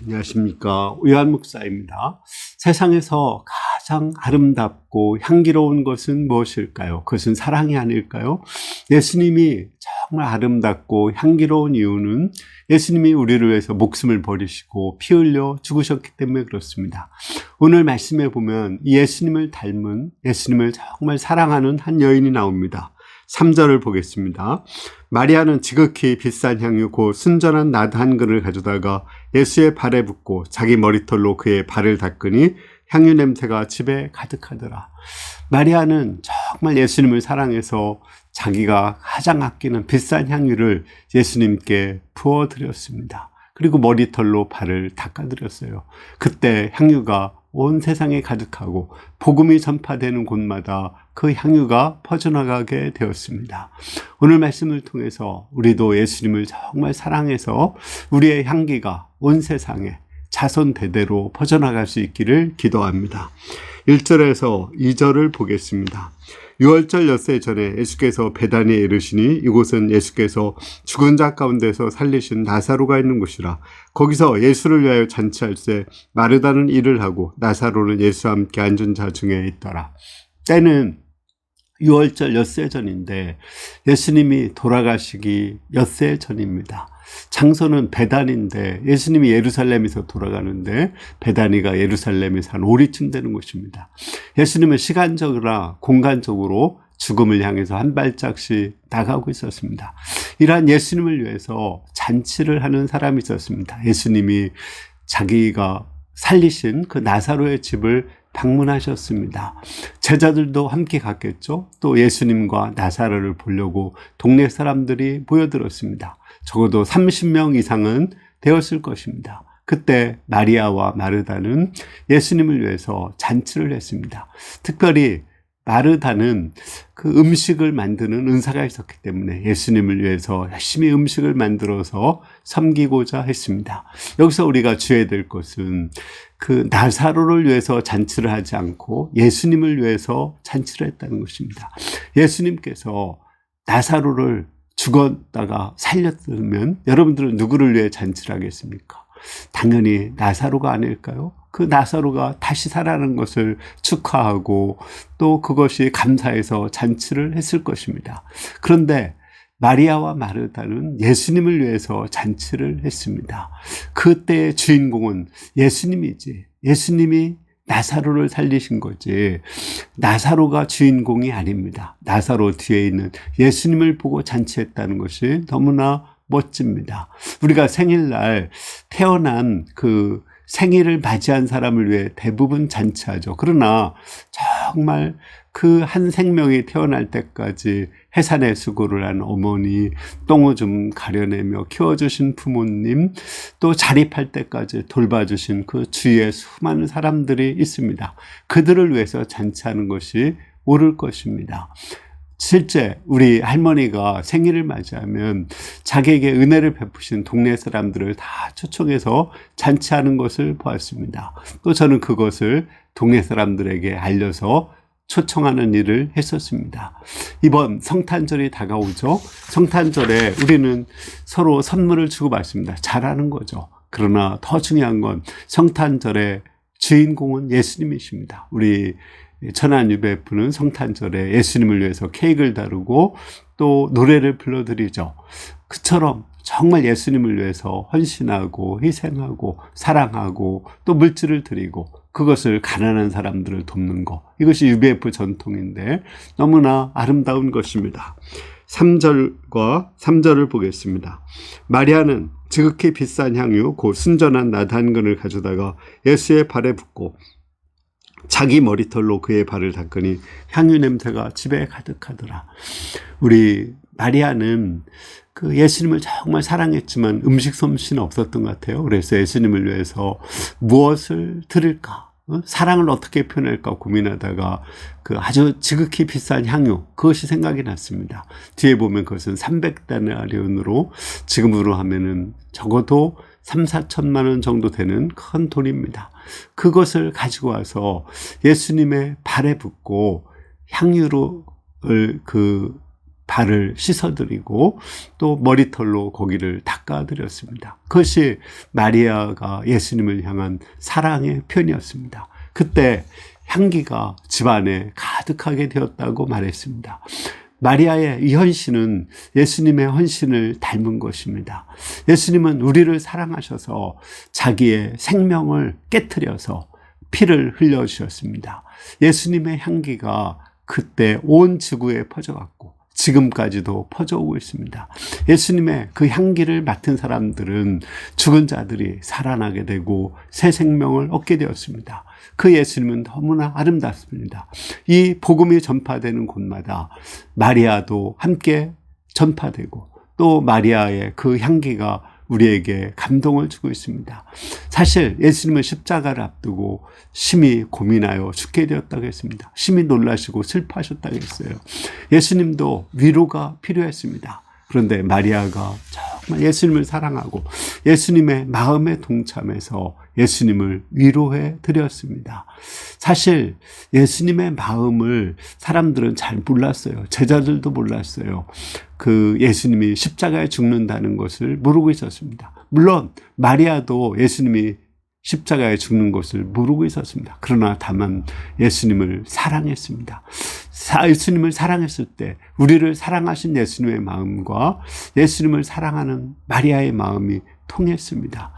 안녕하십니까. 우요한 목사입니다. 세상에서 가장 아름답고 향기로운 것은 무엇일까요? 그것은 사랑이 아닐까요? 예수님이 정말 아름답고 향기로운 이유는 예수님이 우리를 위해서 목숨을 버리시고 피 흘려 죽으셨기 때문에 그렇습니다. 오늘 말씀에 보면 예수님을 닮은, 예수님을 정말 사랑하는 한 여인이 나옵니다. 3절을 보겠습니다. 마리아는 지극히 비싼 향유 곧 순전한 나드 한 그릇을 가져다가 예수의 발에 붓고 자기 머리털로 그의 발을 닦으니 향유 냄새가 집에 가득하더라. 마리아는 정말 예수님을 사랑해서 자기가 가장 아끼는 비싼 향유를 예수님께 부어드렸습니다. 그리고 머리털로 발을 닦아드렸어요. 그때 향유가 온 세상에 가득하고 복음이 전파되는 곳마다 그 향유가 퍼져나가게 되었습니다. 오늘 말씀을 통해서 우리도 예수님을 정말 사랑해서 우리의 향기가 온 세상에 자손 대대로 퍼져나갈 수 있기를 기도합니다. 1절에서 2절을 보겠습니다. 6월절 엿새 전에 예수께서 베다니에 이르시니 이곳은 예수께서 죽은 자 가운데서 살리신 나사로가 있는 곳이라. 거기서 예수를 위하여 잔치할 때 마르다는 일을 하고 나사로는 예수와 함께 앉은 자 중에 있더라. 때는 6월절 엿새 전인데 예수님이 돌아가시기 엿새 전입니다. 장소는 베단인데 예수님이 예루살렘에서 돌아가는데 베다니가 예루살렘에서 한 5리쯤 되는 곳입니다. 예수님은 시간적으로 공간적으로 죽음을 향해서 한 발짝씩 나가고 있었습니다. 이러한 예수님을 위해서 잔치를 하는 사람이 있었습니다. 예수님이 자기가 살리신 그 나사로의 집을 방문하셨습니다. 제자들도 함께 갔겠죠. 또 예수님과 나사로를 보려고 동네 사람들이 모여들었습니다. 적어도 30명 이상은 되었을 것입니다. 그때 마리아와 마르다는 예수님을 위해서 잔치를 했습니다. 특별히 마르다는 그 음식을 만드는 은사가 있었기 때문에 예수님을 위해서 열심히 음식을 만들어서 섬기고자 했습니다. 여기서 우리가 주의해야 될 것은 그 나사로를 위해서 잔치를 하지 않고 예수님을 위해서 잔치를 했다는 것입니다. 예수님께서 나사로를 죽었다가 살렸으면 여러분들은 누구를 위해 잔치를 하겠습니까? 당연히 나사로가 아닐까요? 그 나사로가 다시 살아나는 것을 축하하고 또 그것이 감사해서 잔치를 했을 것입니다. 그런데 마리아와 마르다는 예수님을 위해서 잔치를 했습니다. 그때의 주인공은 예수님이지. 예수님이 나사로를 살리신 거지 나사로가 주인공이 아닙니다. 나사로 뒤에 있는 예수님을 보고 잔치했다는 것이 너무나 멋집니다. 우리가 생일날 태어난 그 생일을 맞이한 사람을 위해 대부분 잔치하죠. 그러나 정말 그 한 생명이 태어날 때까지 해산의 수고를 한 어머니, 똥오줌 가려내며 키워주신 부모님, 또 자립할 때까지 돌봐주신 그 주위에 수많은 사람들이 있습니다. 그들을 위해서 잔치하는 것이 옳을 것입니다. 실제 우리 할머니가 생일을 맞이하면 자기에게 은혜를 베푸신 동네 사람들을 다 초청해서 잔치하는 것을 보았습니다. 또 저는 그것을 동네 사람들에게 알려서 초청하는 일을 했었습니다. 이번 성탄절이 다가오죠. 성탄절에 우리는 서로 선물을 주고받습니다. 잘하는 거죠. 그러나 더 중요한 건 성탄절의 주인공은 예수님이십니다. 우리 천안 UBF는 성탄절에 예수님을 위해서 케이크를 다루고 또 노래를 불러드리죠. 그처럼 정말 예수님을 위해서 헌신하고 희생하고 사랑하고 또 물질을 드리고 그것을 가난한 사람들을 돕는 것, 이것이 UBF 전통인데 너무나 아름다운 것입니다. 3절을 보겠습니다. 마리아는 지극히 비싼 향유 곧 순전한 나드 한 근을 가져다가 예수의 발에 붓고 자기 머리털로 그의 발을 닦으니 향유 냄새가 집에 가득하더라. 우리 마리아는 그 예수님을 정말 사랑했지만 음식 솜씨는 없었던 것 같아요. 그래서 예수님을 위해서 무엇을 드릴까? 사랑을 어떻게 표현할까 고민하다가 그 아주 지극히 비싼 향유, 그것이 생각이 났습니다. 뒤에 보면 그것은 300데나리온으로 지금으로 하면은 적어도 3, 4천만 원 정도 되는 큰 돈입니다. 그것을 가지고 와서 예수님의 발에 붓고 향유를 발을 씻어드리고 또 머리털로 고기를 닦아드렸습니다. 그것이 마리아가 예수님을 향한 사랑의 표현이었습니다. 그때 향기가 집안에 가득하게 되었다고 말했습니다. 마리아의 이 헌신은 예수님의 헌신을 닮은 것입니다. 예수님은 우리를 사랑하셔서 자기의 생명을 깨트려서 피를 흘려주셨습니다. 예수님의 향기가 그때 온 지구에 퍼져갔고 지금까지도 퍼져오고 있습니다. 예수님의 그 향기를 맡은 사람들은 죽은 자들이 살아나게 되고 새 생명을 얻게 되었습니다. 그 예수님은 너무나 아름답습니다. 이 복음이 전파되는 곳마다 마리아도 함께 전파되고 또 마리아의 그 향기가 우리에게 감동을 주고 있습니다. 사실 예수님은 십자가를 앞두고 심히 고민하여 죽게 되었다고 했습니다. 심히 놀라시고 슬퍼하셨다고 했어요. 예수님도 위로가 필요했습니다. 그런데 마리아가 정말 예수님을 사랑하고 예수님의 마음에 동참해서 예수님을 위로해 드렸습니다. 사실 예수님의 마음을 사람들은 잘 몰랐어요. 제자들도 몰랐어요. 그 예수님이 십자가에 죽는다는 것을 모르고 있었습니다. 물론 마리아도 예수님이 십자가에 죽는 것을 모르고 있었습니다. 그러나 다만 예수님을 사랑했습니다. 예수님을 사랑했을 때 우리를 사랑하신 예수님의 마음과 예수님을 사랑하는 마리아의 마음이 통했습니다.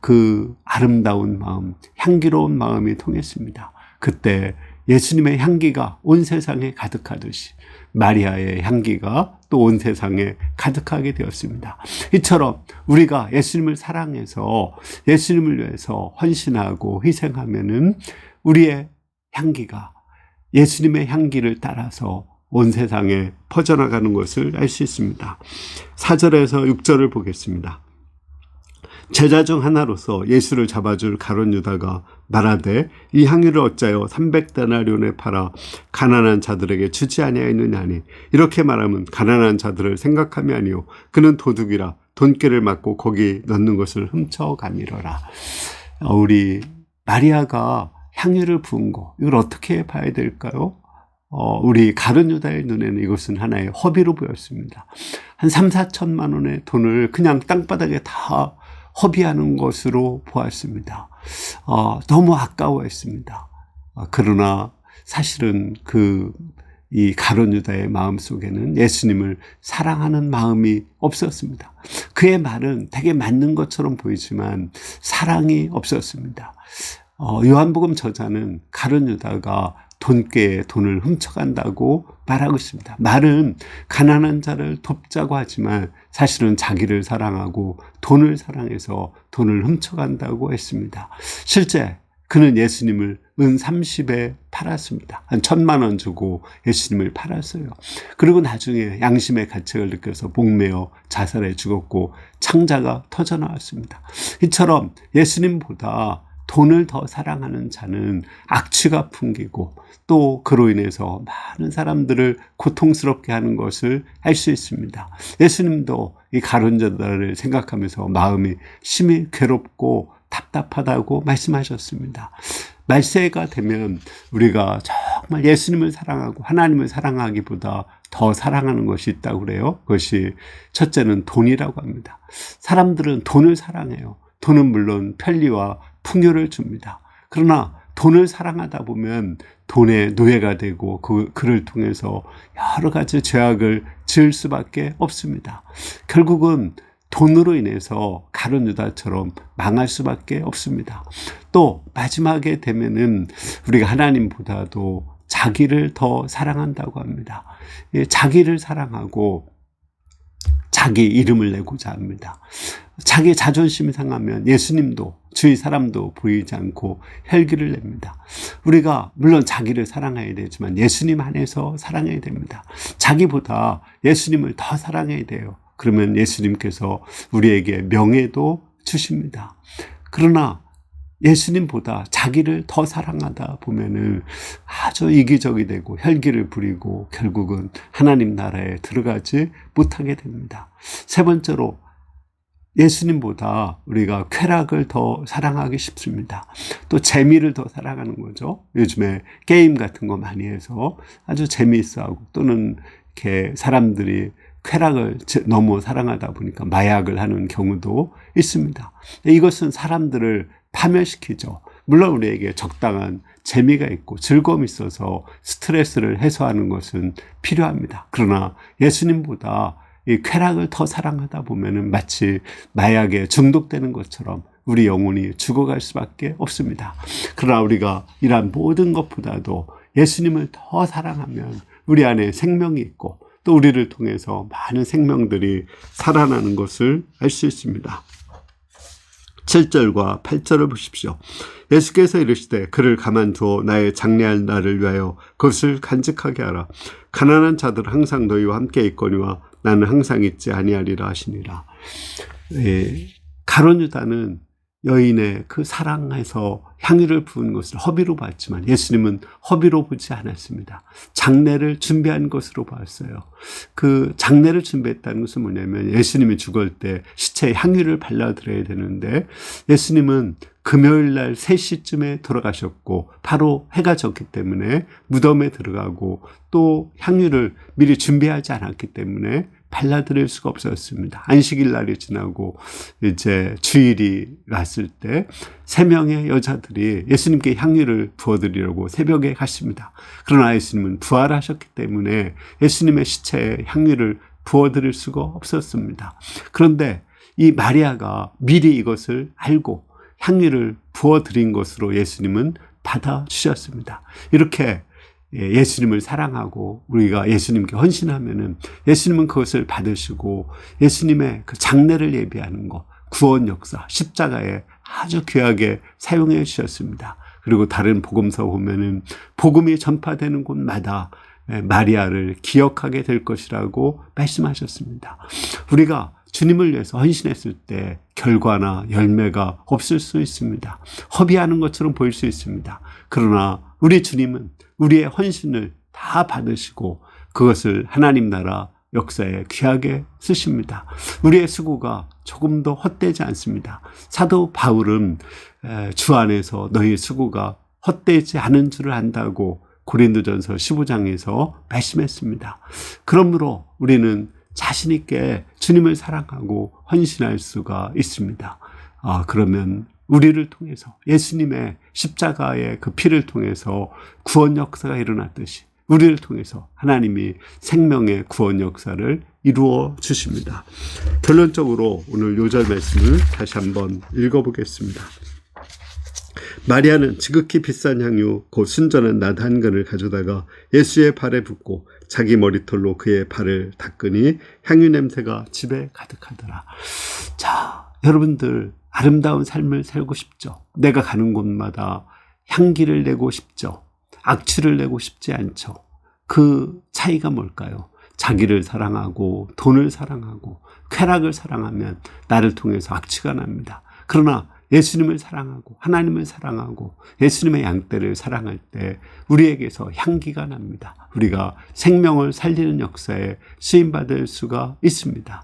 그 아름다운 마음, 향기로운 마음이 통했습니다. 그때 예수님의 향기가 온 세상에 가득하듯이 마리아의 향기가 또 온 세상에 가득하게 되었습니다. 이처럼 우리가 예수님을 사랑해서 예수님을 위해서 헌신하고 희생하면은 우리의 향기가 예수님의 향기를 따라서 온 세상에 퍼져나가는 것을 알 수 있습니다. 4절에서 6절을 보겠습니다. 제자 중 하나로서 예수를 잡아줄 가룟 유다가 말하되 이 향유를 어찌하여 300데나리온에 팔아 가난한 자들에게 주지 아니하였느냐니 이렇게 말하면 가난한 자들을 생각함이 아니요 그는 도둑이라 돈깨를 맞고 거기 넣는 것을 훔쳐가미러라. 우리 마리아가 향유를 부은 거 이걸 어떻게 봐야 될까요? 우리 가룟 유다의 눈에는 이것은 하나의 허비로 보였습니다. 한 3, 4천만 원의 돈을 그냥 땅바닥에 다 허비하는 것으로 보았습니다. 너무 아까워했습니다. 그러나 사실은 이 가룟 유다의 마음 속에는 예수님을 사랑하는 마음이 없었습니다. 그의 말은 되게 맞는 것처럼 보이지만 사랑이 없었습니다. 요한복음 저자는 가룟 유다가 돈깨에 돈을 훔쳐간다고 말하고 있습니다. 말은 가난한 자를 돕자고 하지만 사실은 자기를 사랑하고 돈을 사랑해서 돈을 훔쳐간다고 했습니다. 실제 그는 예수님을 은 30에 팔았습니다. 한 1,000만 원 주고 예수님을 팔았어요. 그리고 나중에 양심의 가책을 느껴서 목매어 자살해 죽었고 창자가 터져 나왔습니다. 이처럼 예수님보다 돈을 더 사랑하는 자는 악취가 풍기고 또 그로 인해서 많은 사람들을 고통스럽게 하는 것을 알 수 있습니다. 예수님도 이 가룟 유다를 생각하면서 마음이 심히 괴롭고 답답하다고 말씀하셨습니다. 말세가 되면 우리가 정말 예수님을 사랑하고 하나님을 사랑하기보다 더 사랑하는 것이 있다고 그래요. 그것이 첫째는 돈이라고 합니다. 사람들은 돈을 사랑해요. 돈은 물론 편리와 풍요를 줍니다. 그러나 돈을 사랑하다 보면 돈의 노예가 되고 그를 통해서 여러 가지 죄악을 지을 수밖에 없습니다. 결국은 돈으로 인해서 가룟 유다처럼 망할 수밖에 없습니다. 또 마지막에 되면은 우리가 하나님보다도 자기를 더 사랑한다고 합니다. 자기를 사랑하고 자기 이름을 내고자 합니다. 자기 자존심이 상하면 예수님도 주위 사람도 보이지 않고 혈기를 냅니다. 우리가 물론 자기를 사랑해야 되지만 예수님 안에서 사랑해야 됩니다. 자기보다 예수님을 더 사랑해야 돼요. 그러면 예수님께서 우리에게 명예도 주십니다. 그러나 예수님보다 자기를 더 사랑하다 보면은 아주 이기적이 되고 혈기를 부리고 결국은 하나님 나라에 들어가지 못하게 됩니다. 세 번째로 예수님보다 우리가 쾌락을 더 사랑하기 쉽습니다. 또 재미를 더 사랑하는 거죠. 요즘에 게임 같은 거 많이 해서 아주 재미있어 하고 또는 이렇게 사람들이 쾌락을 너무 사랑하다 보니까 마약을 하는 경우도 있습니다. 이것은 사람들을 파멸시키죠. 물론 우리에게 적당한 재미가 있고 즐거움이 있어서 스트레스를 해소하는 것은 필요합니다. 그러나 예수님보다 이 쾌락을 더 사랑하다 보면은 마치 마약에 중독되는 것처럼 우리 영혼이 죽어갈 수밖에 없습니다. 그러나 우리가 이러한 모든 것보다도 예수님을 더 사랑하면 우리 안에 생명이 있고 또 우리를 통해서 많은 생명들이 살아나는 것을 알 수 있습니다. 7절과 8절을 보십시오. 예수께서 이르시되 그를 가만두어 나의 장래할 날을 위하여 그것을 간직하게 하라. 가난한 자들은 항상 너희와 함께 있거니와 나는 항상 있지 아니하리라 하시니라. 가룟 유다는 여인의 그 사랑에서 향유를 부은 것을 허비로 봤지만 예수님은 허비로 보지 않았습니다. 장례를 준비한 것으로 봤어요. 그 장례를 준비했다는 것은 뭐냐면 예수님이 죽을 때 시체에 향유를 발라드려야 되는데 예수님은 금요일 날 3시쯤에 돌아가셨고 바로 해가 졌기 때문에 무덤에 들어가고 또 향유를 미리 준비하지 않았기 때문에 발라드릴 수가 없었습니다. 안식일 날이 지나고 이제 주일이 왔을 때 3명의 여자들이 예수님께 향유를 부어드리려고 새벽에 갔습니다. 그러나 예수님은 부활하셨기 때문에 예수님의 시체에 향유를 부어드릴 수가 없었습니다. 그런데 이 마리아가 미리 이것을 알고 향유를 부어드린 것으로 예수님은 받아주셨습니다. 이렇게 예수님을 사랑하고 우리가 예수님께 헌신하면은 예수님은 그것을 받으시고 예수님의 그 장례를 예비하는 것, 구원 역사, 십자가에 아주 귀하게 사용해 주셨습니다. 그리고 다른 복음서 보면은 복음이 전파되는 곳마다 마리아를 기억하게 될 것이라고 말씀하셨습니다. 우리가 주님을 위해서 헌신했을 때 결과나 열매가 없을 수 있습니다. 허비하는 것처럼 보일 수 있습니다. 그러나 우리 주님은 우리의 헌신을 다 받으시고 그것을 하나님 나라 역사에 귀하게 쓰십니다. 우리의 수고가 조금도 헛되지 않습니다. 사도 바울은 주 안에서 너희 수고가 헛되지 않은 줄을 안다고 고린도전서 15장에서 말씀했습니다. 그러므로 우리는 자신 있게 주님을 사랑하고 헌신할 수가 있습니다. 그러면 우리를 통해서 예수님의 십자가의 그 피를 통해서 구원 역사가 일어났듯이 우리를 통해서 하나님이 생명의 구원 역사를 이루어 주십니다. 결론적으로 오늘 요절 말씀을 다시 한번 읽어보겠습니다. 마리아는 지극히 비싼 향유 곧 순전한 낫 한 근을 가져다가 예수의 발에 붓고 자기 머리털로 그의 발을 닦으니 향유 냄새가 집에 가득하더라. 자, 여러분들 아름다운 삶을 살고 싶죠? 내가 가는 곳마다 향기를 내고 싶죠? 악취를 내고 싶지 않죠? 그 차이가 뭘까요? 자기를 사랑하고 돈을 사랑하고 쾌락을 사랑하면 나를 통해서 악취가 납니다. 그러나 예수님을 사랑하고 하나님을 사랑하고 예수님의 양떼를 사랑할 때 우리에게서 향기가 납니다. 우리가 생명을 살리는 역사에 쓰임받을 수가 있습니다.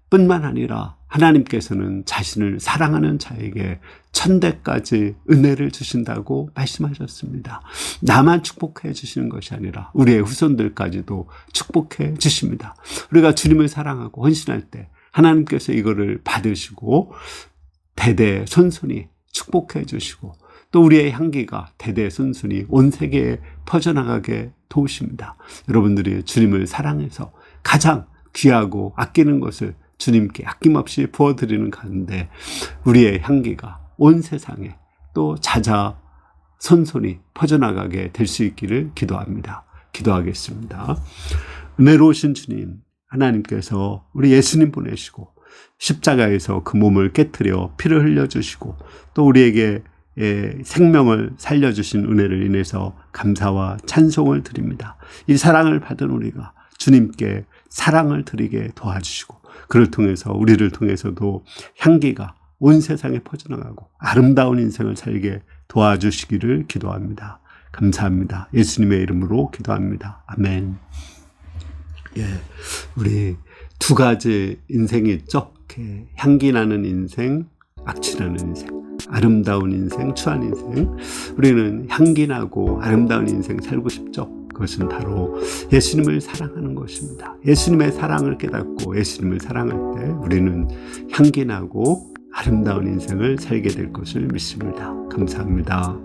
뿐만 아니라 하나님께서는 자신을 사랑하는 자에게 천대까지 은혜를 주신다고 말씀하셨습니다. 나만 축복해 주시는 것이 아니라 우리의 후손들까지도 축복해 주십니다. 우리가 주님을 사랑하고 헌신할 때 하나님께서 이거를 받으시고 대대손손이 축복해 주시고 또 우리의 향기가 대대손손이 온 세계에 퍼져나가게 도우십니다. 여러분들이 주님을 사랑해서 가장 귀하고 아끼는 것을 주님께 아낌없이 부어드리는 가운데 우리의 향기가 온 세상에 또 자자손손이 퍼져나가게 될 수 있기를 기도합니다. 기도하겠습니다. 은혜로우신 주님, 하나님께서 우리 예수님 보내시고 십자가에서 그 몸을 깨트려 피를 흘려주시고 또 우리에게 생명을 살려주신 은혜를 인해서 감사와 찬송을 드립니다. 이 사랑을 받은 우리가 주님께 사랑을 드리게 도와주시고 그를 통해서 우리를 통해서도 향기가 온 세상에 퍼져나가고 아름다운 인생을 살게 도와주시기를 기도합니다. 감사합니다. 예수님의 이름으로 기도합니다. 아멘. 우리 두 가지 인생이 있죠. 이렇게 향기 나는 인생, 악취 나는 인생, 아름다운 인생, 추한 인생. 우리는 향기 나고 아름다운 인생 살고 싶죠. 그것은 바로 예수님을 사랑하는 것입니다. 예수님의 사랑을 깨닫고 예수님을 사랑할 때 우리는 향기나고 아름다운 인생을 살게 될 것을 믿습니다. 감사합니다.